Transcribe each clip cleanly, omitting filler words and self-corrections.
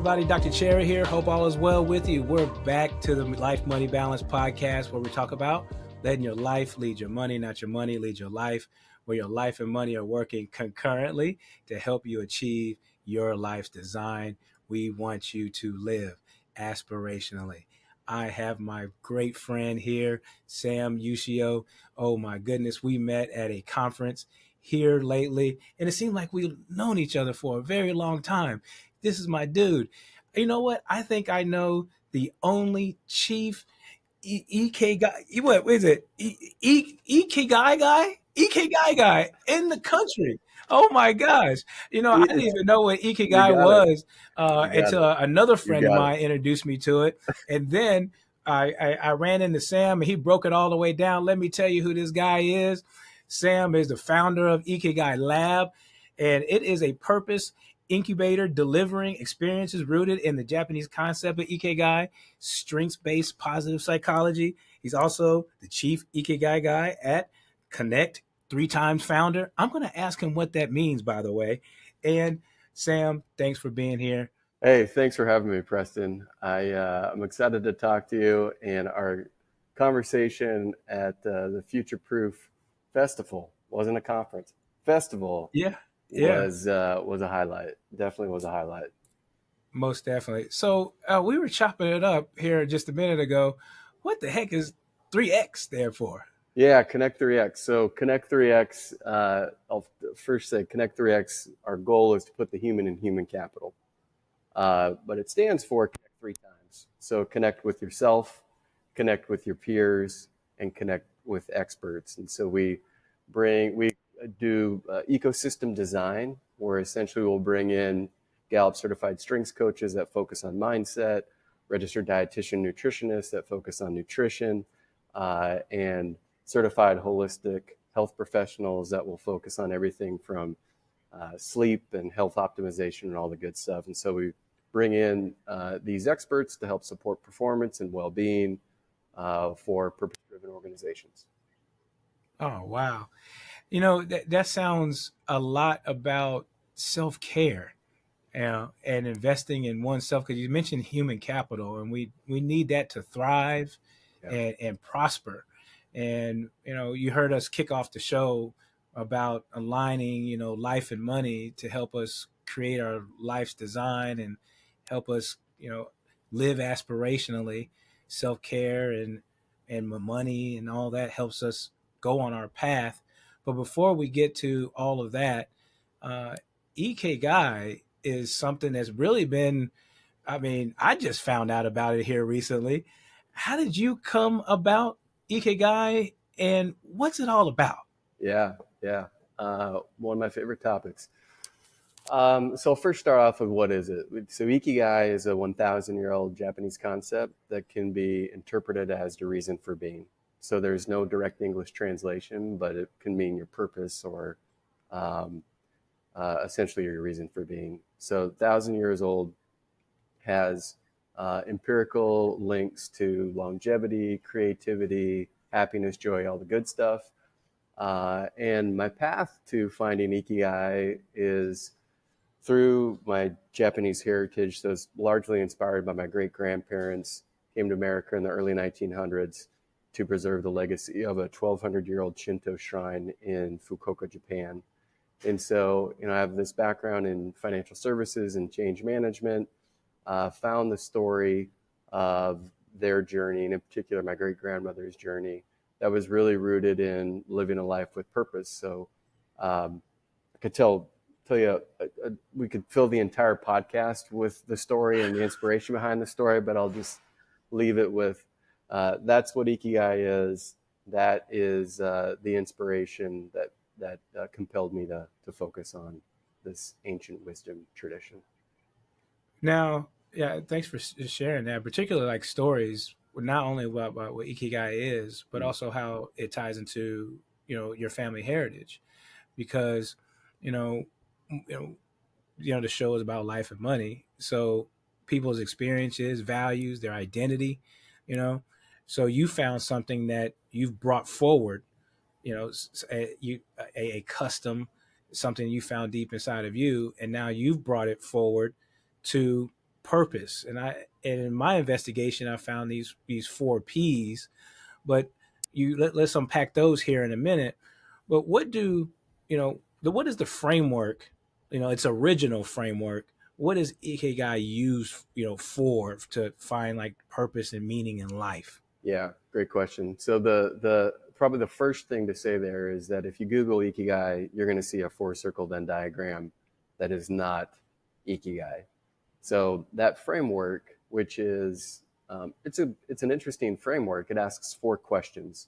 everybody. Dr. Cherry here. Hope all is well with you. We're back to the Life Money Balance podcast where we talk about letting your life lead your money, not your money lead your life, where your life and money are working concurrently to help you achieve your life's design. We want you to live aspirationally. I have my great friend here, Sam Yusio. Oh my goodness, we met at a conference here lately, and it seemed like we've known each other for a very long time. This is my dude. You know what? I think I know the only chief Ikigai. What is it? Ikigai guy? Ikigai guy in the country. Oh my gosh! I didn't It's, even know what you Ikigai got it. was You got until it. another You friend of got it. mine introduced me to it, and then I ran into Sam, and he broke it all the way down. Let me tell you who this guy is. Sam is the founder of Ikigai Lab, and it is a purpose incubator delivering experiences rooted in the Japanese concept of Ikigai, strengths-based positive psychology. He's also the chief Ikigai guy at Connect, 3 times founder. I'm going to ask him what that means, by the way. And Sam, thanks for being here. Hey, thanks for having me, Preston. I'm excited to talk to you, and our conversation at the Future Proof Festival wasn't a conference. Festival Yeah, yeah, was a highlight. Definitely was a highlight. most definitely. So we were chopping it up here just a minute ago. What the heck is 3X there for? Yeah, Connect 3X. So Connect 3X. I'll first say Connect 3X. Our goal is to put the human in human capital. But it stands for connect 3 times. So connect with yourself, connect with your peers, and connect with experts. And so we do ecosystem design, where essentially we'll bring in Gallup certified strengths coaches that focus on mindset, registered dietitian nutritionists that focus on nutrition, and certified holistic health professionals that will focus on everything from sleep and health optimization and all the good stuff. And so we bring in these experts to help support performance and well-being for purpose-driven organizations. Oh, wow. That sounds a lot about self-care, and investing in oneself, because you mentioned human capital, and we need that to thrive Yeah. and prosper. And you heard us kick off the show about aligning life and money to help us create our life's design and help us live aspirationally. Self-care and money and all that helps us go on our path. But before we get to all of that, uh, Ikigai is something that's really been, I mean, I just found out about it here recently. How did you come about Ikigai, and what's it all about? Yeah, yeah. One of my favorite topics. So I'll first start off with what is it? So Ikigai is a 1,000-year-old Japanese concept that can be interpreted as the reason for being. So there's no direct English translation, but it can mean your purpose or um, essentially your reason for being. So 1,000 years old has empirical links to longevity, creativity, happiness, joy, all the good stuff. And my path to finding Ikigai is through my Japanese heritage. So it's largely inspired by my great grandparents, came to America in the early 1900s to preserve the legacy of a 1,200-year-old Shinto shrine in Fukuoka, Japan. And so, I have this background in financial services and change management, found the story of their journey, and in particular, my great grandmother's journey, that was really rooted in living a life with purpose. So I could tell you, we could fill the entire podcast with the story and the inspiration behind the story, but I'll just leave it with that's what Ikigai is. That is the inspiration that compelled me to focus on this ancient wisdom tradition. Now, yeah, thanks for sharing that. Particularly like stories, not only about what Ikigai is, but also how it ties into your family heritage, because you know, you know, the show is about life and money. So people's experiences, values, their identity, you know. So you found something that you've brought forward, a custom, something you found deep inside of you, and now you've brought it forward to purpose. And in my investigation, I found these 4 P's. But let's unpack those here in a minute. But what do what is the framework? Its original framework. What is Ikigai used for to find like purpose and meaning in life? Yeah, great question. So the probably the first thing to say there is that if you Google Ikigai, you're going to see a 4-circle Venn diagram that is not Ikigai. So that framework, which is it's an interesting framework. It asks 4 questions.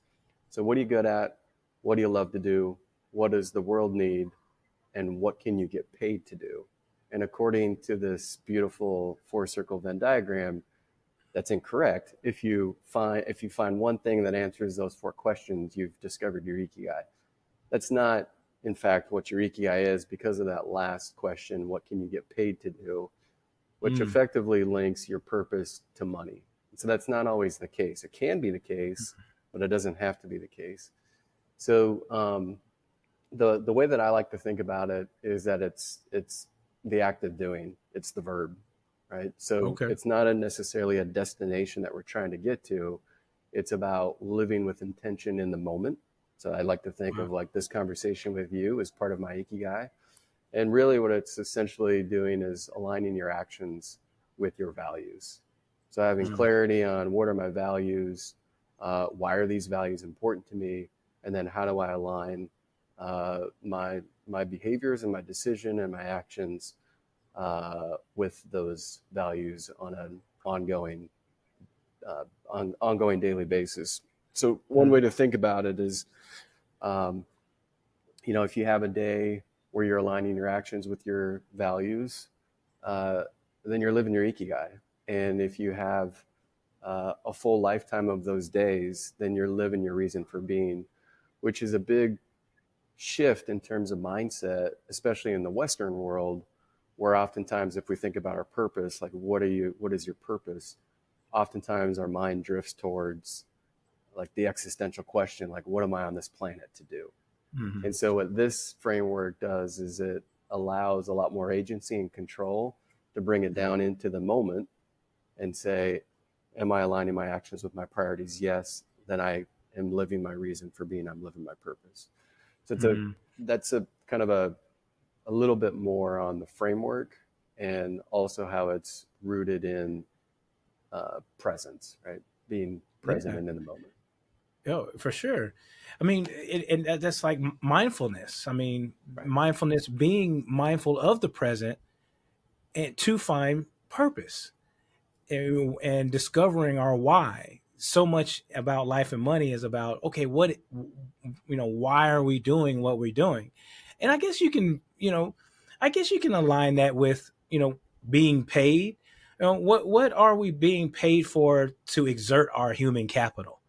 So what are you good at? What do you love to do? What does the world need? And what can you get paid to do? And according to this beautiful 4-circle Venn diagram, that's incorrect. If you find one thing that answers those 4 questions, you've discovered your Ikigai. That's not, in fact, what your Ikigai is, because of that last question, what can you get paid to do, which effectively links your purpose to money. So that's not always the case. It can be the case, but it doesn't have to be the case. So the way that I like to think about it is that it's the act of doing. It's the verb, right? So It's not necessarily a destination that we're trying to get to. It's about living with intention in the moment. So I like to think of like this conversation with you as part of my Ikigai. And really what it's essentially doing is aligning your actions with your values. So having clarity on what are my values, why are these values important to me, and then how do I align my behaviors and my decision and my actions with those values on an ongoing daily basis. So one way to think about it is, if you have a day where you're aligning your actions with your values, then you're living your Ikigai. And if you have a full lifetime of those days, then you're living your reason for being, which is a big shift in terms of mindset, especially in the Western world, where oftentimes if we think about our purpose, like what is your purpose? Oftentimes our mind drifts towards like the existential question, like what am I on this planet to do? And so what this framework does is it allows a lot more agency and control to bring it down into the moment and say, am I aligning my actions with my priorities? Yes. Then I am living my reason for being. I'm living my purpose. So that's a kind of a little bit more on the framework, and also how it's rooted in presence, right? Being present and in the moment. Oh, for sure. I mean, and that's like mindfulness. I mean, mindfulness, being mindful of the present and to find purpose and discovering our why. So much about life and money is about, okay, why are we doing what we're doing? And I guess you can align that with, being paid. What are we being paid for to exert our human capital?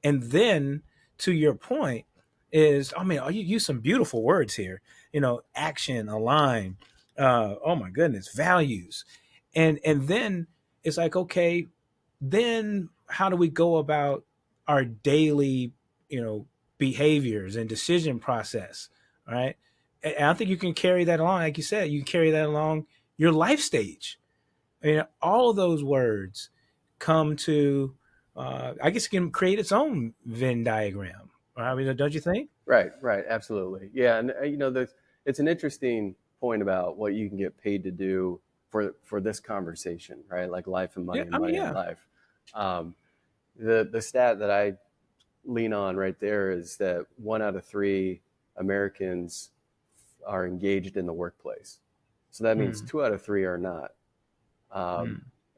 And then to your point is, I mean, you use some beautiful words here, action, align, oh my goodness, values. And then it's like, okay, then how do we go about our daily, behaviors and decision process, right? And I think you can carry that along, like you said, you can carry that along your life stage. I mean, all of those words come to, I guess, it can create its own Venn diagram. I mean, don't you think? Right, absolutely. Yeah, and it's an interesting point about what you can get paid to do for this conversation, right? Like life and money, Yeah, and I mean, money and life. The stat that I lean on right there is that 1 out of 3 Americans are engaged in the workplace. So that means 2 out of 3 are not.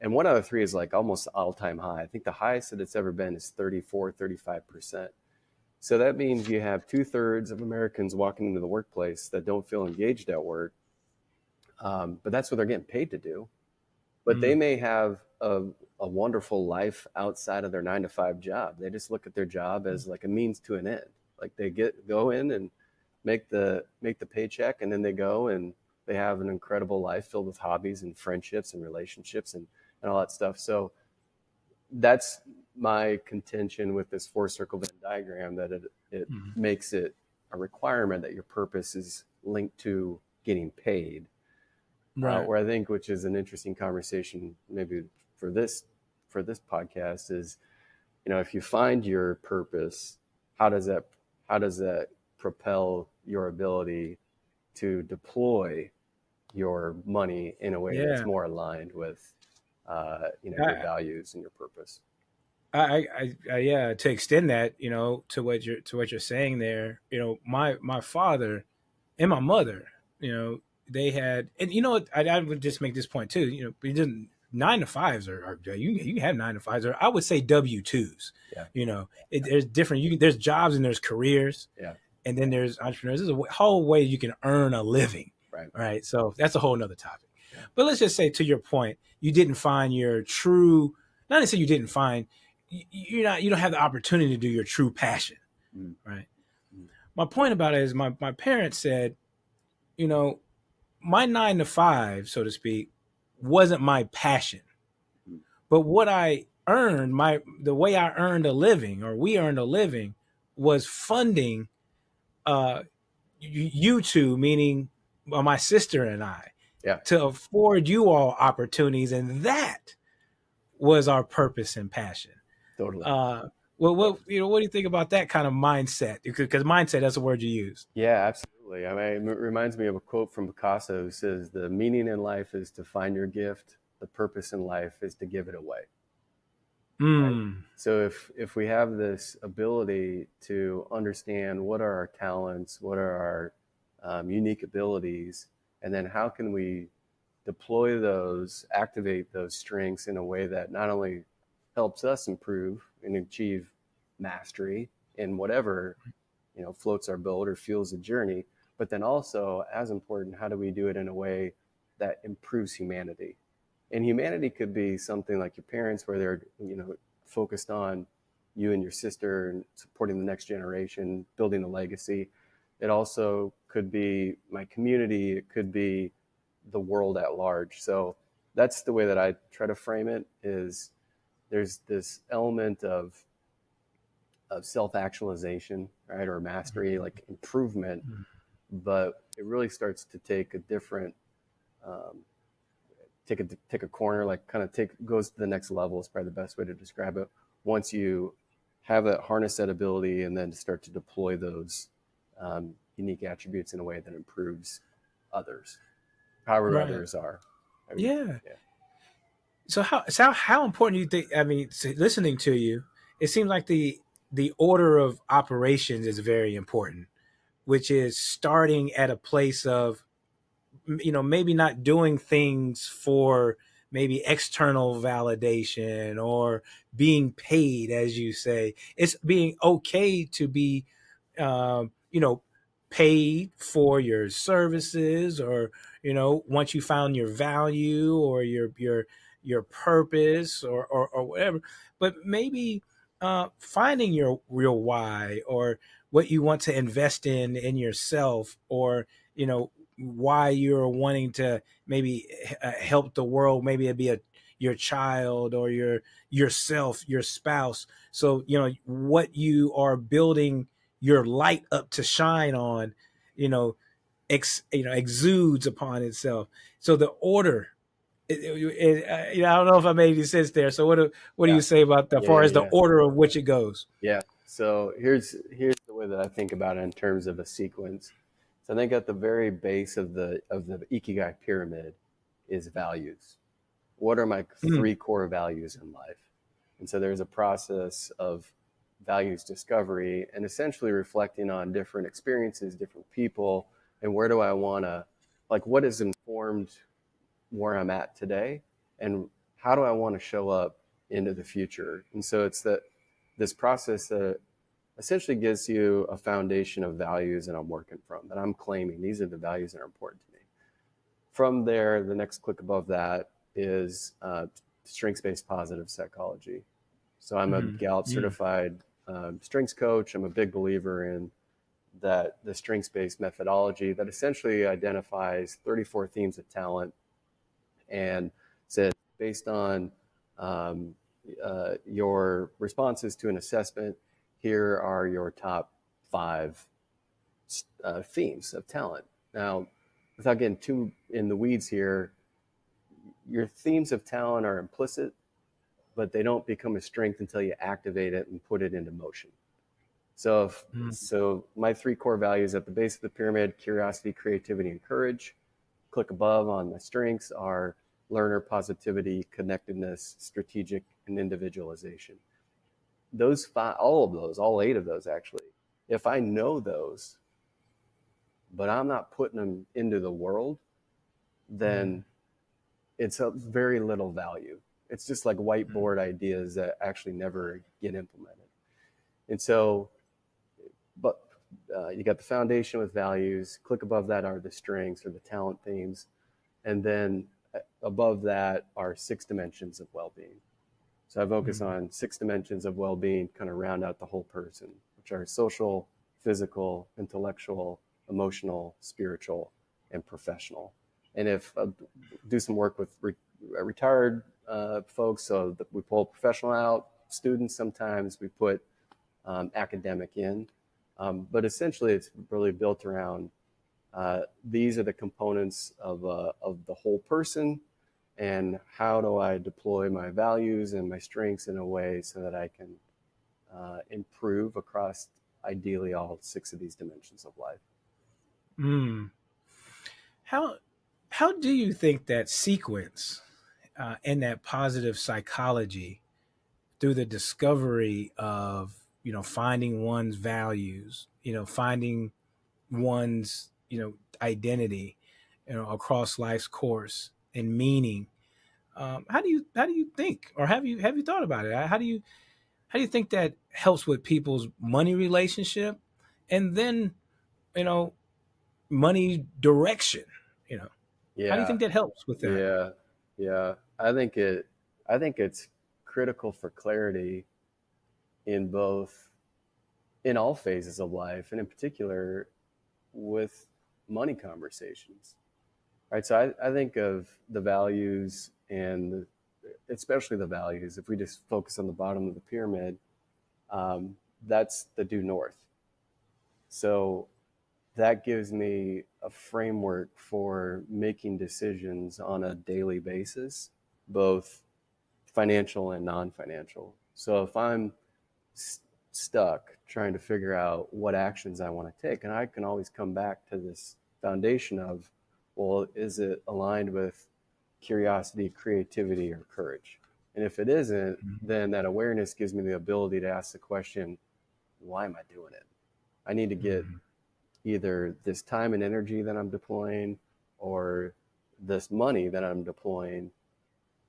And 1 out of 3 is like almost all-time high. I think the highest that it's ever been is 35%. So that means you have 2/3 of Americans walking into the workplace that don't feel engaged at work. But that's what they're getting paid to do. But they may have a wonderful life outside of their 9-to-5 job. They just look at their job as like a means to an end. Like they go in and make the paycheck, and then they go and they have an incredible life filled with hobbies and friendships and relationships and all that stuff. So that's my contention with this 4-circle Venn diagram, that it makes it a requirement that your purpose is linked to getting paid. Right. Where I think, which is an interesting conversation, maybe for this podcast, is, if you find your purpose, how does that propel your ability to deploy your money in a way that's Yeah. more aligned with your I, values and your purpose. yeah. To extend that, to what you're saying there, my father and my mother, they had, and I would just make this point too. We didn't 9 to 5s you can have 9 to 5s, or I would say W-2s. Yeah. There's different. There's jobs and there's careers, Yeah. and then there's entrepreneurs. There's a whole way you can earn a living, Right. right? So that's a whole nother topic. Yeah. But let's just say, to your point, you didn't find your true. Not to say you didn't find. You don't have the opportunity to do your true passion, right? My point about it is my parents said, my 9 to 5, so to speak, wasn't my passion, but what I earned, the way I earned a living, or we earned a living, was funding you two, meaning my sister and I, Yeah. to afford you all opportunities, and that was our purpose and passion. Totally. Well, what do you think about that kind of mindset? Because mindset, that's a word you use. Yeah, absolutely. I mean, it reminds me of a quote from Picasso who says, "The meaning in life is to find your gift. The purpose in life is to give it away." Right? So if we have this ability to understand what are our talents, what are our unique abilities, and then how can we deploy those, activate those strengths in a way that not only helps us improve and achieve mastery in whatever floats our boat or fuels the journey, but then also, as important, how do we do it in a way that improves humanity? And humanity could be something like your parents, where they're focused on you and your sister and supporting the next generation, building a legacy. It also could be my community. It could be the world at large. So that's the way that I try to frame it. Is there's this element of self-actualization, right, or mastery, like improvement, but it really starts to take a different take a corner, like kind of goes to the next level is probably the best way to describe it. Once you have that, harness that ability, and then start to deploy those unique attributes in a way that improves others, however Right. others are. I mean, Yeah. So how important do you think? I mean, listening to you, it seems like the order of operations is very important, which is starting at a place of, maybe not doing things for maybe external validation or being paid, as you say. It's being okay to be, you know, paid for your services, or once you found your value or your purpose, or whatever. But maybe finding your real why, or what you want to invest in yourself, or why you're wanting to maybe help the world. Maybe it'd be your child, or yourself, your spouse. So what you are building your light up to shine on, you know exudes upon itself. So the order, I don't know if I made any sense there. So what do yeah, you say about that, as yeah, far yeah, as the yeah. order of which it goes? Yeah. So here's the way that I think about it in terms of a sequence. So I think at the very base of the Ikigai pyramid is values. What are my Mm. 3 core values in life? And so there's a process of values discovery and essentially reflecting on different experiences, different people, and where do I want to, like, what has informed where I'm at today, and how do I want to show up into the future? And so it's this process that essentially gives you a foundation of values that I'm working from, that I'm claiming these are the values that are important to me. From there, the next click above that is strengths-based positive psychology. So I'm a Gallup certified strengths coach. I'm a big believer in that the strengths-based methodology that essentially identifies 34 themes of talent and said, based on your responses to an assessment, here are your top 5 themes of talent. Now, without getting too in the weeds here, your themes of talent are implicit, but they don't become a strength until you activate it and put it into motion. So my three core values at the base of the pyramid: curiosity, creativity, and courage. Click above on my strengths are learner, positivity, connectedness, strategic, and individualization. Those five, all of those, all eight of those actually, if I know those, but I'm not putting them into the world, then it's of very little value. It's just like whiteboard ideas that actually never get implemented. And so, but you got the foundation with values. Click above that are the strengths or the talent themes. And then above that are 6 dimensions of well-being. So I focus on 6 dimensions of well-being, kind of round out the whole person, which are social, physical, intellectual, emotional, spiritual, and professional. And if do some work with retired folks, so that we pull professional out, students sometimes we put academic in, but essentially it's really built around these are the components of the whole person, and how do I deploy my values and my strengths in a way so that I can improve across ideally all 6 of these dimensions of life. Mm. How do you think that sequence and that positive psychology through the discovery of finding one's values, finding one's identity, across life's course and meaning, how do you think, or have you thought about it? How do you think that helps with people's money relationship, and then you know money direction? you know how do you Yeah, think that helps with that? yeah, yeah. I think it's critical for clarity in both in all phases of life, and in particular with money conversations. Right. So I think of the values and especially the values. If we just focus on the bottom of the pyramid, that's the due north. So that gives me a framework for making decisions on a daily basis, both financial and non-financial. So if I'm stuck trying to figure out what actions I want to take, and I can always come back to this foundation of, well, is it aligned with curiosity, creativity, or courage? And if it isn't, then that awareness gives me the ability to ask the question, why am I doing it? I need to get either this time and energy that I'm deploying or this money that I'm deploying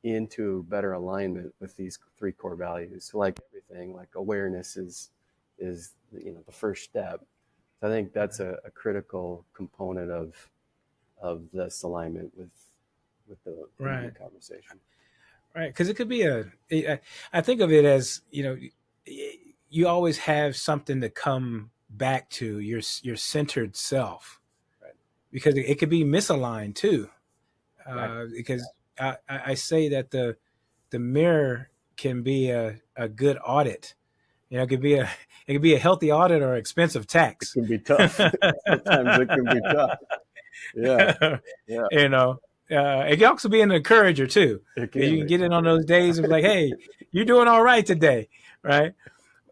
into better alignment with these 3 core values. So like everything, like awareness is the first step. So I think that's a critical component of this alignment with the money Right. conversation. Right, because it could be I think of it as, you always have something to come back to your centered self, Right. because it could be misaligned too. Right. Because I say that the mirror can be a good audit. It could be a healthy audit or expensive It tax. can be tough. Sometimes it can be tough. Yeah. Yeah. you know, it can also be an encourager too, It because can you can be. get in on those days of like, hey, you're doing all right today, right?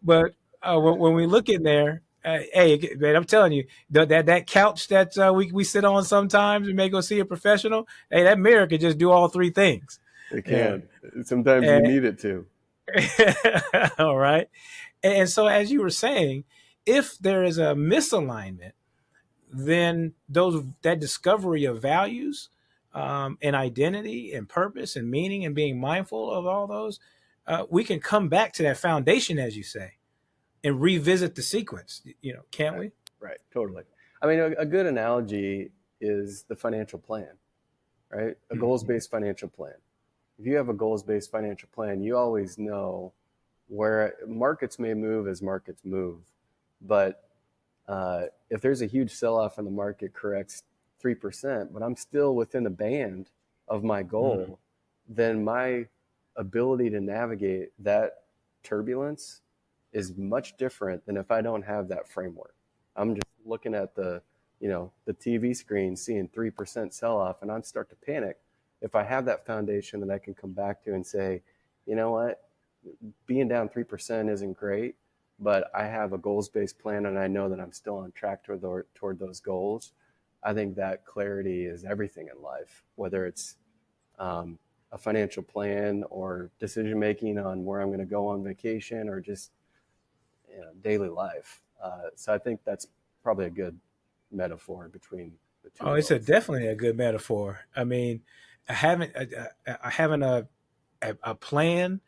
But when we look in there, hey, man, I'm telling you, that couch that we sit on sometimes and may go see a professional. Hey, that mirror could just do all 3 things. It Yeah. can. Sometimes you And, need it to. all right. And so, as you were saying, if there is a misalignment, then that discovery of values, and identity and purpose and meaning and being mindful of all those, we can come back to that foundation, as you say, and revisit the sequence. Can't Right. we? Right. Totally. I mean, a good analogy is the financial plan, right? A goals Mhm. based financial plan. If you have a goals based financial plan, you always know where markets may move as markets move. But if there's a huge sell off and the market corrects 3%, but I'm still within the band of my Mhm. goal, then my ability to navigate that turbulence is much different than if I don't have that framework. I'm just looking at the the TV screen seeing 3% sell off and I start to panic, if I have that foundation that I can come back to and say, you know what, being down 3% isn't great, but I have a goals-based plan and I know that I'm still on track toward those goals. I think that clarity is everything in life, whether it's a financial plan or decision making on where I'm going to go on vacation or just daily life. So I think that's probably a good metaphor between the two Oh, it's worlds. definitely a good metaphor. I mean, having a plan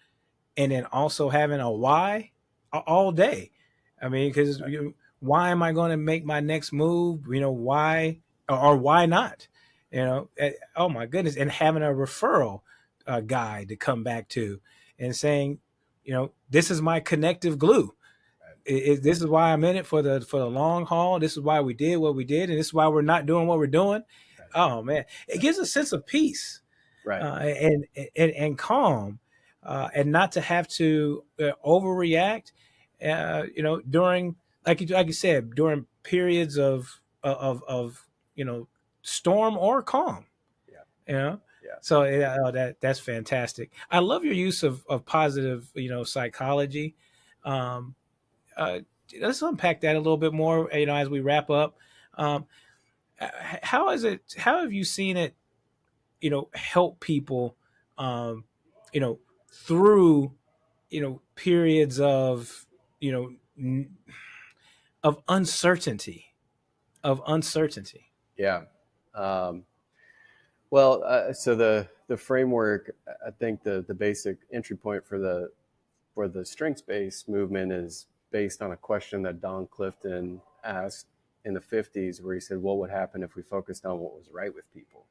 and then also having a why all day. I mean, because Right. why am I going to make my next move? Why or why not? Oh my goodness, and having a referral guide to come back to and saying, this is my connective glue. This is why I'm in it for the long haul. This is why we did what we did, and this is why we're not doing what we're doing. Right. Oh man, it gives a sense of peace Right. and calm, and not to have to overreact. During like you said, during periods of storm or calm. Yeah. You know, Yeah. so that's fantastic. I love your use of positive psychology. Um, uh, let's unpack that a little bit more. As we wrap up, um, how is it? How have you seen it? Help people, um, you know, through periods of you know n- of uncertainty, Yeah. Um, well, so the framework, I think the basic entry point for the strengths based movement is based on a question that Don Clifton asked in the 50s, where he said, "What would happen if we focused on what was right with people?"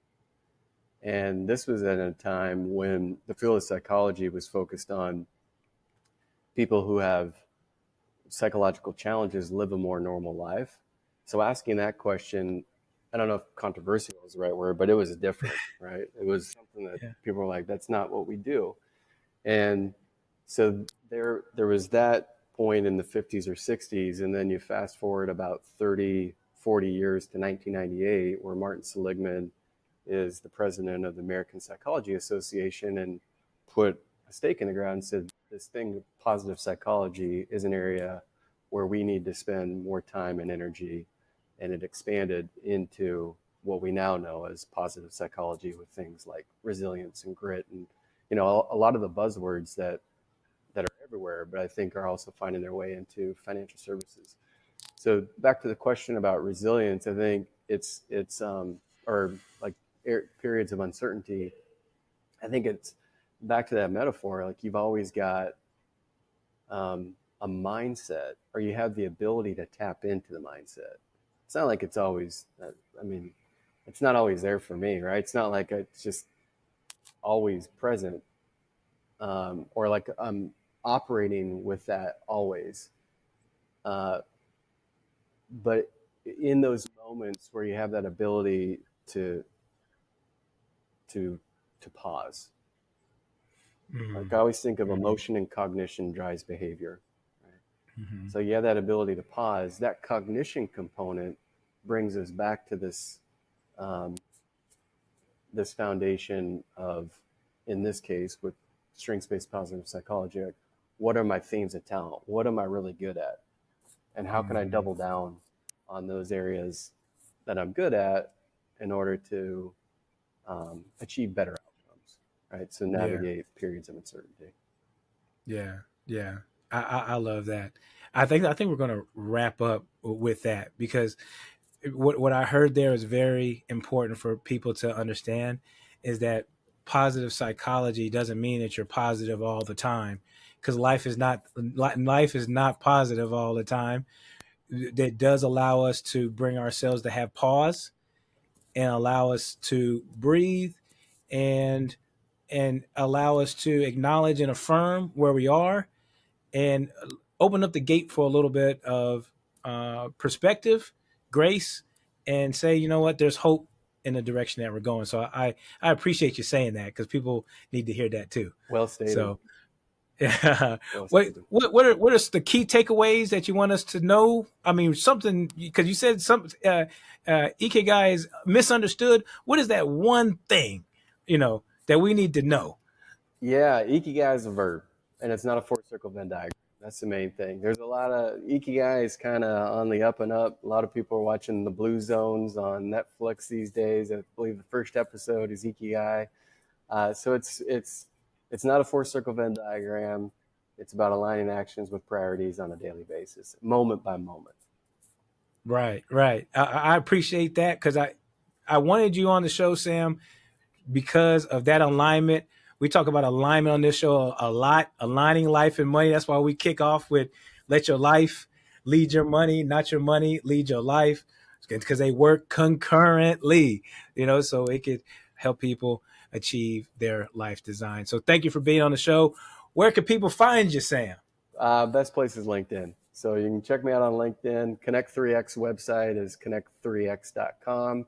And this was at a time when the field of psychology was focused on people who have psychological challenges live a more normal life. So asking that question, I don't know if controversial is the right word, but it was different, right? It was something that Yeah. people were like, "That's not what we do." And so there was that point in the 50s or 60s, and then you fast forward about 30, 40 years to 1998, where Martin Seligman is the president of the American Psychology Association and put a stake in the ground and said, this thing, positive psychology, is an area where we need to spend more time and energy. And it expanded into what we now know as positive psychology, with things like resilience and grit and a lot of the buzzwords that are everywhere, but I think are also finding their way into financial services. So back to the question about resilience, I think it's or like periods of uncertainty. I think it's back to that metaphor. Like, you've always got a mindset, or you have the ability to tap into the mindset. It's not like it's always. I mean, it's not always there for me, right? It's not like it's just always present, or like I'm operating with that always. Uh, but in those moments where you have that ability to to to pause, like I Mm-hmm. always think of emotion and cognition drives behavior. Right? Mm-hmm. So you have that ability to pause. That cognition component brings us back to um, this foundation of, in this case, with strengths-based positive psychology, like, what are my themes of talent? What am I really good at? And how can I Mm-hmm. double down on those areas that I'm good at in order to achieve better outcomes, right? So Yeah. navigate periods of uncertainty. Yeah, yeah, I love that. I think we're gonna wrap up with that because what I heard there is very important for people to understand is that positive psychology doesn't mean that you're positive all the time because life is not positive all the time. That does allow us to bring ourselves to have pause and allow us to breathe and allow us to acknowledge and affirm where we are and open up the gate for a little bit of perspective, grace, and say, you know what, there's hope in the direction that we're going. So I appreciate you saying that because people need to hear that too. Well stated. So Yeah. Well Wait, spoken. what are the key takeaways that you want us to know? I mean, something because you said some Ikigai is misunderstood. What is that one thing, that we need to know? Yeah, Ikigai is a verb, and it's not a four circle Venn diagram. That's the main thing. There's a lot of Ikigai is kind of on the up and up. A lot of people are watching the Blue Zones on Netflix these days. I believe the first episode is Ikigai. So it's not a four circle Venn diagram. It's about aligning actions with priorities on a daily basis, moment by moment. Right, right. I appreciate that because I wanted you on the show, Sam, because of that alignment. We talk about alignment on this show a lot, aligning life and money. That's why we kick off with let your life lead your money, not your money lead your life, because they work concurrently, so it could help people achieve their life design. So thank you for being on the show. Where can people find you, Sam? Best place is LinkedIn. So you can check me out on LinkedIn. Connect3X website is connect3x.com.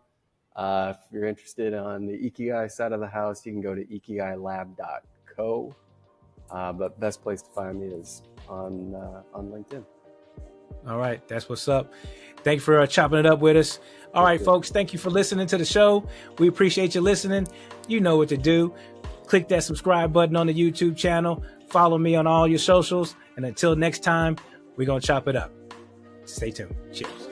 If you're interested on the Ikigai side of the house, you can go to ikigailab.co. But best place to find me is on LinkedIn. All right, that's what's up. Thank you for chopping it up with us. All right, folks, thank you for listening to the show. We appreciate you listening. You know what to do. Click that subscribe button on the YouTube channel. Follow me on all your socials. And until next time, we're going to chop it up. Stay tuned. Cheers.